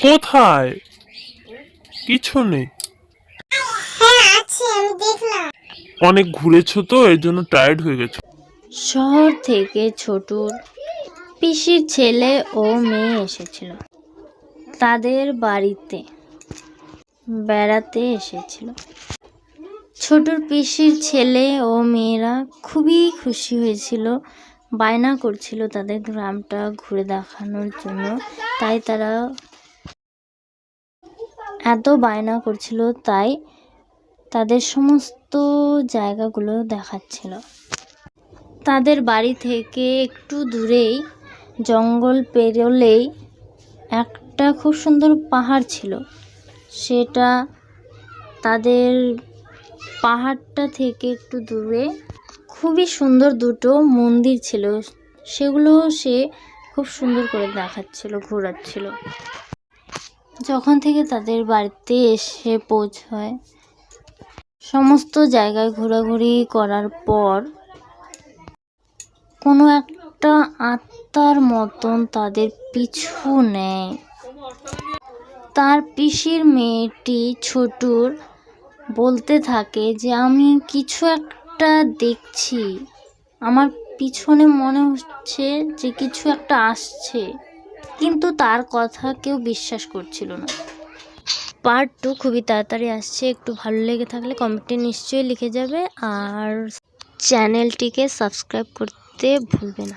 কোথায়? কিছু নেই। হ্যাঁ আছে, আমি দেখলাম। অনেক ঘুরেছো তো এর জন্য টায়ার্ড হয়ে গেছো। শহর থেকে ছোটুর পিসির ছেলে ও মেয়ে এসেছিল তাদের বাড়িতে বেড়াতে এসেছিল। ছোটুর পিসির ছেলে ও মেয়েরা খুবই খুশি হয়েছিল, বায়না করছিল তাদের গ্রামটা ঘুরে দেখানোর জন্য। তাই তারা এত বায়না করছিল, তাই তাদের সমস্ত জায়গাগুলো দেখাচ্ছিল। তাদের বাড়ি থেকে একটু দূরেই জঙ্গল পেরোলেই একটা খুব সুন্দর পাহাড় ছিল। সেটা তাদের পাহাড়টা থেকে একটু দূরে খুবই সুন্দর দুটো মন্দির ছিল, সেগুলো সে খুব সুন্দর করে দেখাচ্ছিল, ঘোরাচ্ছিল। যখন থেকে তাদের বাড়িতে এসে পৌঁছায়, সমস্ত জায়গায় ঘোরাঘুরি করার পর কোনো একটা আত্মার মতন তাদের পিছু নেয়। তার পিসির মেয়েটি ছোটুর বলতে থাকে যে আমি কিছু একটা দেখছি, আমার পিছনে মনে হচ্ছে যে কিছু একটা আসছে, কিন্তু তার কথা কেউ বিশ্বাস করছিল না। পার্ট 2 খুবই তাড়াতাড়ি আসছে। একটু ভালো লেগে থাকলে কমেন্টে নিশ্চয়ই লিখে যাবে, আর চ্যানেলটিকে সাবস্ক্রাইব করতে ভুলবে না।